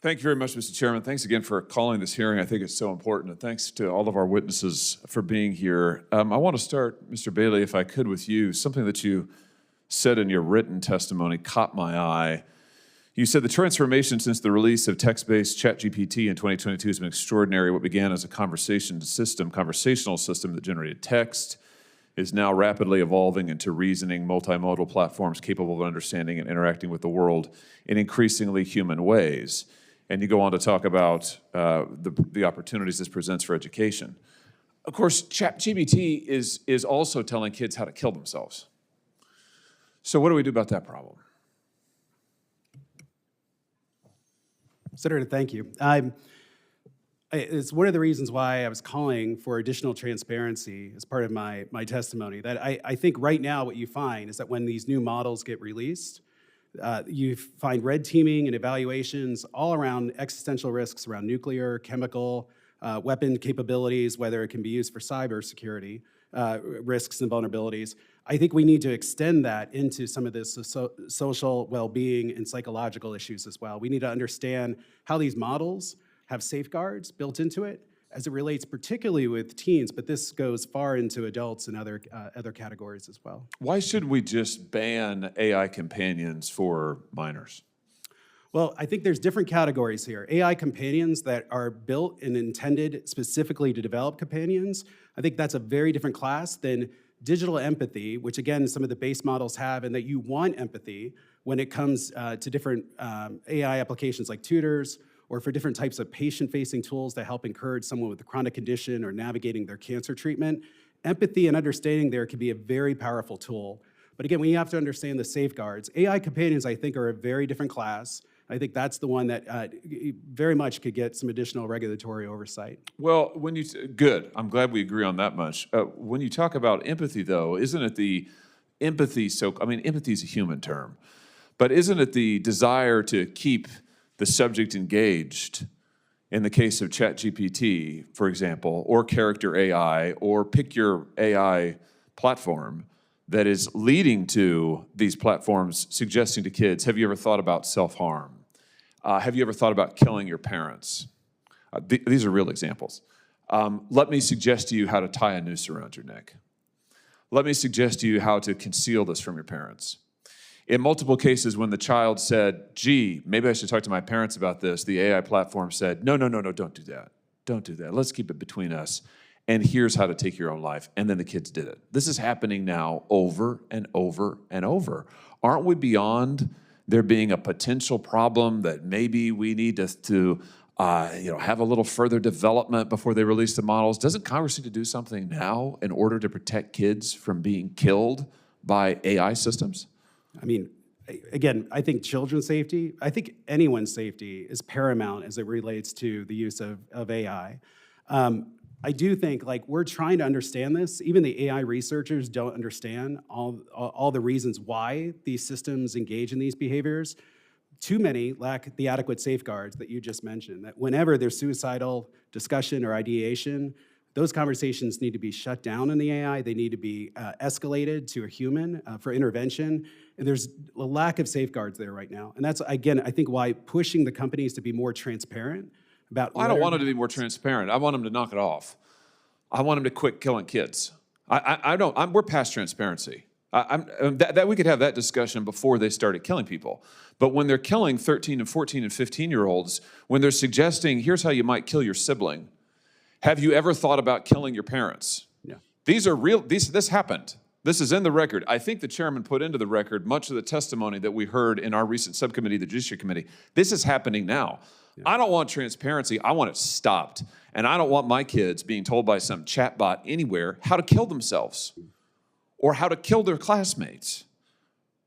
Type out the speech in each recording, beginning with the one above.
Thank you very much, Mr. Chairman. Thanks again for calling this hearing. I think it's so important. And thanks to all of our witnesses for being here. I want to start, Mr. Bailey, if I could, with you. Something that you said in your written testimony caught my eye. You said the transformation since the release of text-based ChatGPT in 2022 has been extraordinary. What began as a conversational system that generated text is now rapidly evolving into reasoning, multimodal platforms capable of understanding and interacting with the world in increasingly human ways. And you go on to talk about the opportunities this presents for education. Of course, ChatGPT is also telling kids how to kill themselves. So what do we do about that problem? Senator, thank you. It's one of the reasons why I was calling for additional transparency as part of my testimony. That I think right now what you find is that when these new models get released, you find red teaming and evaluations all around existential risks around nuclear, chemical, weapon capabilities, whether it can be used for cybersecurity, risks and vulnerabilities. I think we need to extend that into some of this social well-being and psychological issues as well. We need to understand how these models have safeguards built into it as it relates particularly with teens, but this goes far into adults and other categories as well. Why should we just ban AI companions for minors? Well, I think there's different categories here. AI companions that are built and intended specifically to develop companions, I think that's a very different class than digital empathy, which again, some of the base models have, and that you want empathy when it comes to different AI applications like tutors, or for different types of patient-facing tools that help encourage someone with a chronic condition or navigating their cancer treatment. Empathy and understanding there can be a very powerful tool. But again, we have to understand the safeguards. AI companions, I think, are a very different class. I think that's the one that very much could get some additional regulatory oversight. Well, good. I'm glad we agree on that much. When you talk about empathy, though, isn't it the empathy, empathy is a human term, but isn't it the desire to keep the subject engaged in the case of ChatGPT, for example, or character AI, or pick your AI platform that is leading to these platforms suggesting to kids, have you ever thought about self-harm? Have you ever thought about killing your parents? These are real examples. Let me suggest to you how to tie a noose around your neck. Let me suggest to you how to conceal this from your parents. In multiple cases, when the child said, gee, maybe I should talk to my parents about this, the AI platform said, no, don't do that. Don't do that. Let's keep it between us. And here's how to take your own life. And then the kids did it. This is happening now over and over and over. Aren't we beyond there being a potential problem that maybe we need to have a little further development before they release the models? Doesn't Congress need to do something now in order to protect kids from being killed by AI systems? I mean, again, I think children's safety, I think anyone's safety is paramount as it relates to the use of AI. I do think we're trying to understand this. Even the AI researchers don't understand all the reasons why these systems engage in these behaviors. Too many lack the adequate safeguards that you just mentioned, that whenever there's suicidal discussion or ideation, those conversations need to be shut down in the AI. They need to be escalated to a human for intervention. And there's a lack of safeguards there right now. And that's, again, I think why pushing the companies to be more transparent about— I don't want them to be more transparent. I want them to knock it off. I want them to quit killing kids. We're past transparency. That we could have that discussion before they started killing people. But when they're killing 13 and 14 and 15-year-olds, when they're suggesting, here's how you might kill your sibling, have you ever thought about killing your parents? Yeah. These are real, this happened. This is in the record. I think the chairman put into the record much of the testimony that we heard in our recent subcommittee, the Judiciary Committee. This is happening now. Yeah. I don't want transparency. I want it stopped. And I don't want my kids being told by some chatbot anywhere how to kill themselves or how to kill their classmates.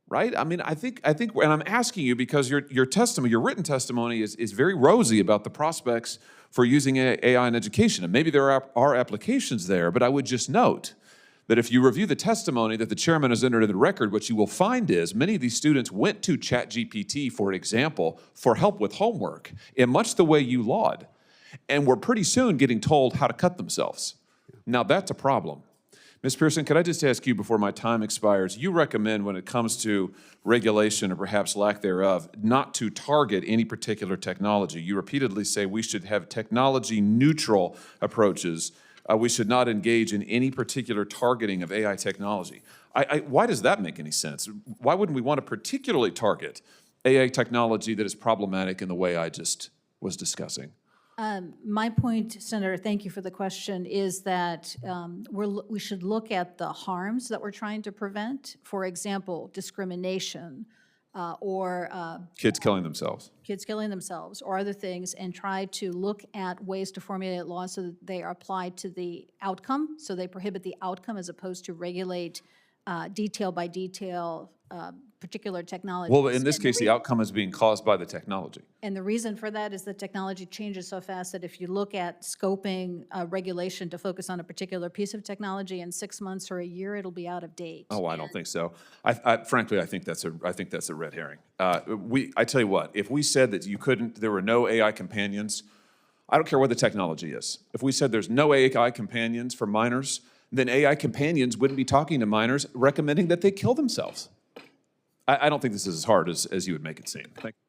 Right? I mean, I think, and I'm asking you because your testimony, your written testimony is very rosy about the prospects for using AI in education. And maybe there are applications there, but I would just note that if you review the testimony that the chairman has entered in the record, what you will find is many of these students went to ChatGPT, for example, for help with homework in much the way you laud, and were pretty soon getting told how to cut themselves. Now that's a problem. Ms. Pearson, could I just ask you before my time expires, you recommend when it comes to regulation or perhaps lack thereof, not to target any particular technology. You repeatedly say we should have technology neutral approaches. We should not engage in any particular targeting of AI technology. Why does that make any sense? Why wouldn't we want to particularly target AI technology that is problematic in the way I just was discussing? My point, Senator, thank you for the question, is that we should look at the harms that we're trying to prevent. For example, discrimination or Kids killing themselves. kids killing themselves or other things, and try to look at ways to formulate laws so that they are applied to the outcome, so they prohibit the outcome as opposed to regulate detail by detail particular technologies. Well, in this case, the outcome is being caused by the technology. And the reason for that is that technology changes so fast that if you look at scoping regulation to focus on a particular piece of technology in 6 months or a year, it'll be out of date. Oh, I don't think so. Frankly, I think that's a red herring. I tell you what, if we said that there were no AI companions, I don't care what the technology is. If we said there's no AI companions for minors, then AI companions wouldn't be talking to minors recommending that they kill themselves. I don't think this is as hard as you would make it seem. Thank you.